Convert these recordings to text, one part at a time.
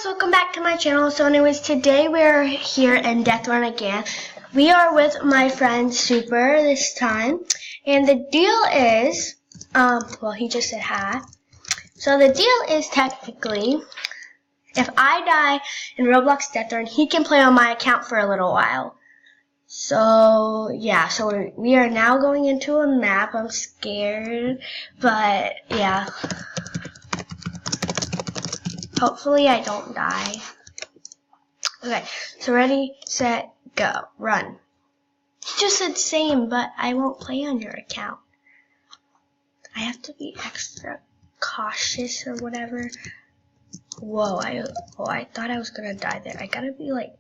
welcome back to my channel. So anyways, today we're here in Death Run again. We are with my friend Super this time. And the deal is, well, he just said hi. So the deal is technically, if I die in Roblox Death Run, he can play on my account for a little while. So yeah, so we are now going into a map. I'm scared, but yeah. Hopefully I don't die. Okay, so ready, set, go, run. He just said same, but I won't play on your account. I have to be extra cautious or whatever. Whoa, I thought I was gonna die there. I gotta be like...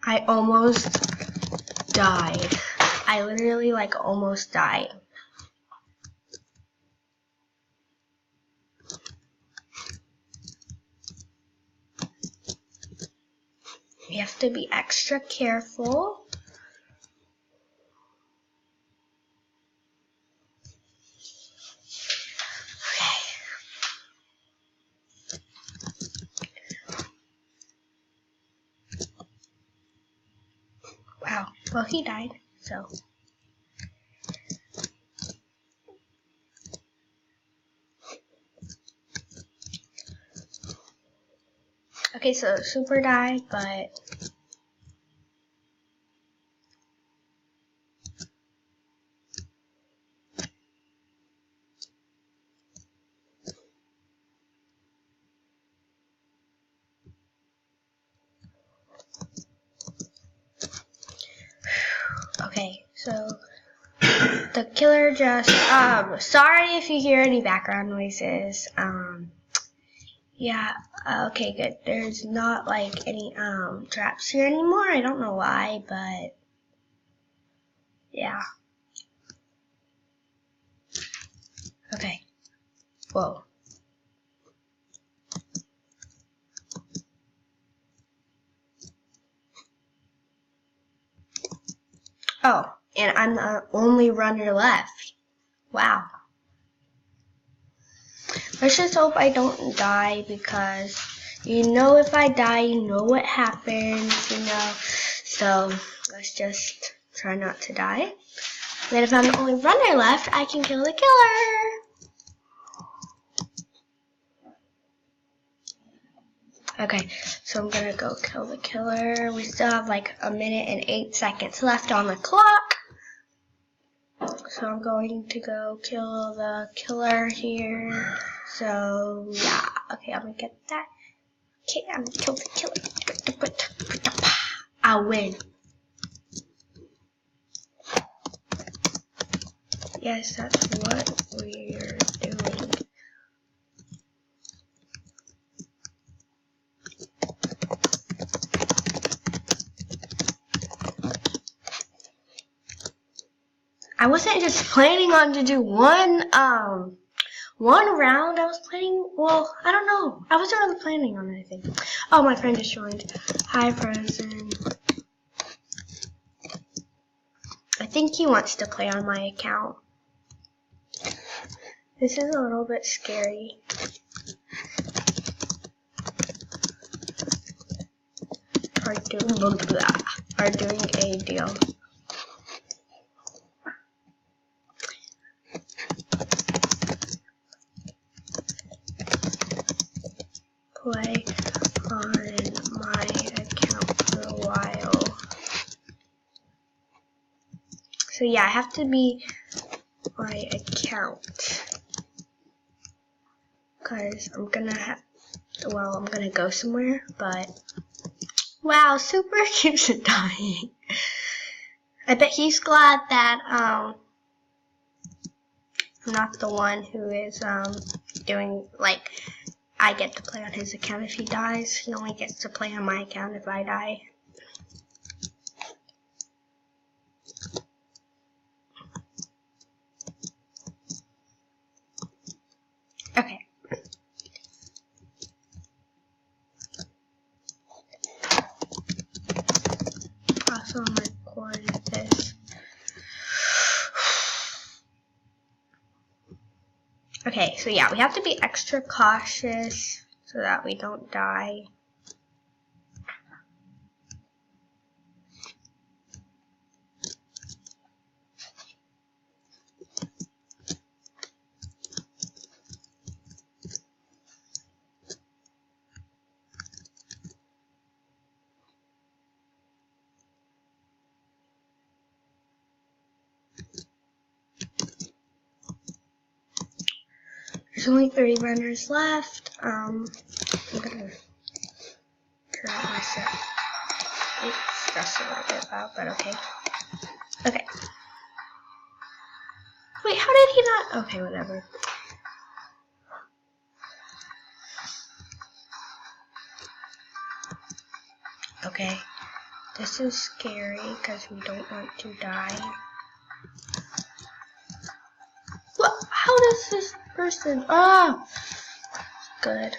I almost died. I literally like almost died. You have to be extra careful. Wow, well he died, so. Okay, so Super died, but okay, so the killer just, sorry if you hear any background noises, yeah, okay, good. There's not like any, traps here anymore. I don't know why, but yeah. Okay. Whoa. Oh, and I'm the only runner left. Wow. Let's just hope I don't die, because you know if I die, you know what happens, you know. So let's just try not to die. Then if I'm the only runner left, I can kill the killer. Okay, so I'm gonna go kill the killer. We still have like 1 minute and 8 seconds left on the clock. So I'm going to go kill the killer here. So yeah, okay, I'm gonna get that. Okay, I'm gonna kill the killer. I win. Yes, that's what we're doing. I wasn't just planning on to do one round. I was planning, well, I don't know. I wasn't really planning on anything. Oh, my friend just joined. Hi, Frozen. I think he wants to play on my account. This is a little bit scary. Are doing a deal. Play on my account for a while. So yeah, I have to be my account, because I'm gonna go somewhere, but wow, Super keeps dying. I bet he's glad that I'm not the one who is doing, like, I get to play on his account if he dies. He only gets to play on my account if I die. Okay. Also, I'm recording this. Okay, so yeah, we have to be extra cautious so that we don't die. There's only 3 runners left. I'm gonna turn myself. It's just a little bit loud, but okay. Okay. Wait, how did he not? Okay, whatever. Okay. This is scary because we don't want to die. What? How does this person? Oh! Good.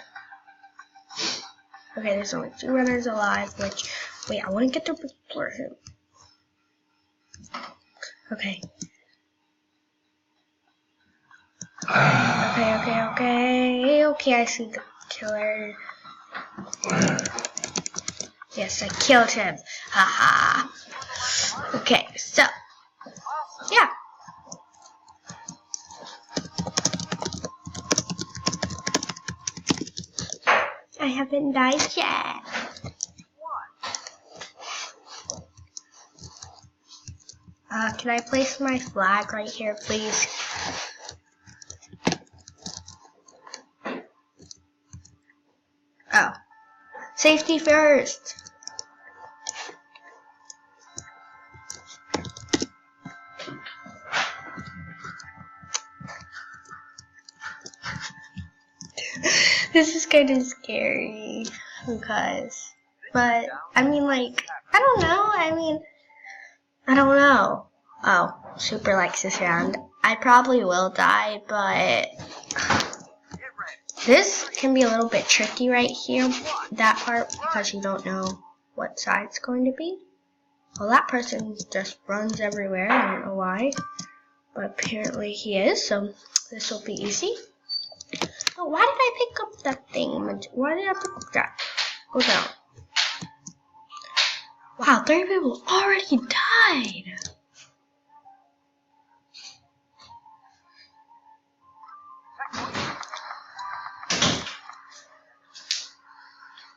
Okay, there's only 2 runners alive, which, wait, I want to get to for him. Okay. Okay, I see the killer. Yes, I killed him. Haha. Okay, so, yeah. I haven't died yet. Can I place my flag right here, please? Oh. Safety first. This is kind of scary because, but I mean, like, I don't know. Oh, Super likes this round. I probably will die, but this can be a little bit tricky right here, that part, because you don't know what side it's going to be. Well, that person just runs everywhere. I don't know why, but apparently he is, so this will be easy. Oh, why did I pick up that thing? Why did I pick up that? Go down. Wow, 3 people already died.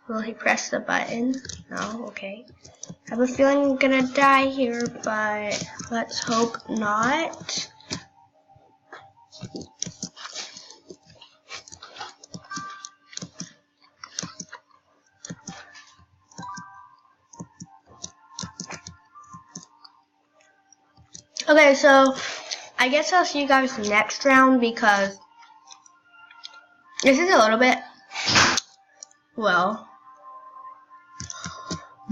Will he press the button? No, okay. I have a feeling I'm gonna die here, but let's hope not. Okay, so I guess I'll see you guys next round because this is a little bit, well,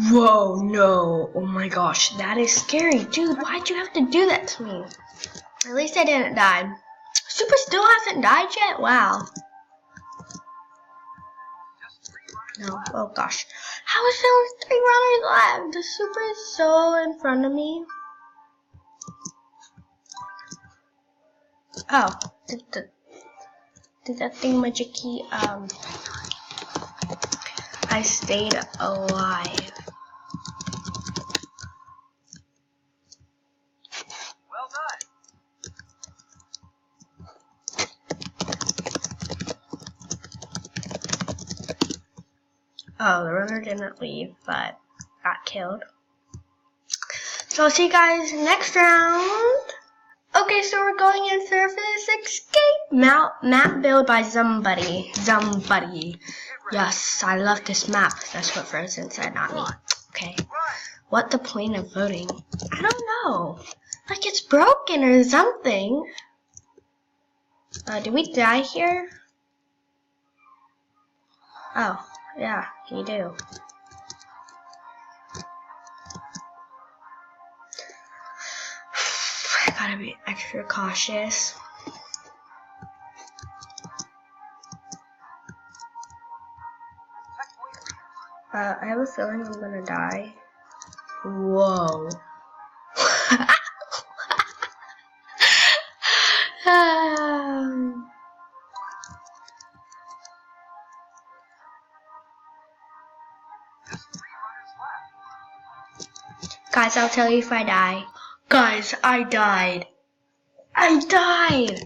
whoa, no, oh my gosh, that is scary. Dude, why'd you have to do that to me? At least I didn't die. Super still hasn't died yet? Wow. No, oh gosh. How is there only 3 runners left? The Super is so in front of me. Oh, did that thingamajiggy, I stayed alive. Well done. Oh, the runner didn't leave, but got killed. So I'll see you guys next round. Okay, so we're going in Surface Escape map built by Zumbuddy. Yes, I love this map. That's what Frozen said, not me. Okay. What the point of voting? I don't know. Like it's broken or something. Did we die here? Oh, yeah, you do. I gotta be extra cautious. I have a feeling I'm gonna die. Whoa. Guys, I'll tell you if I die. Guys, I died. I died.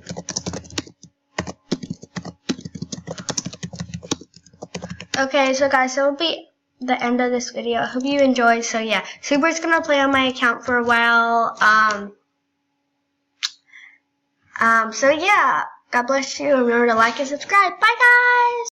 Okay, so guys, that will be the end of this video. I hope you enjoyed. So yeah, Super's gonna play on my account for a while. So yeah, God bless you. Remember to like and subscribe. Bye guys.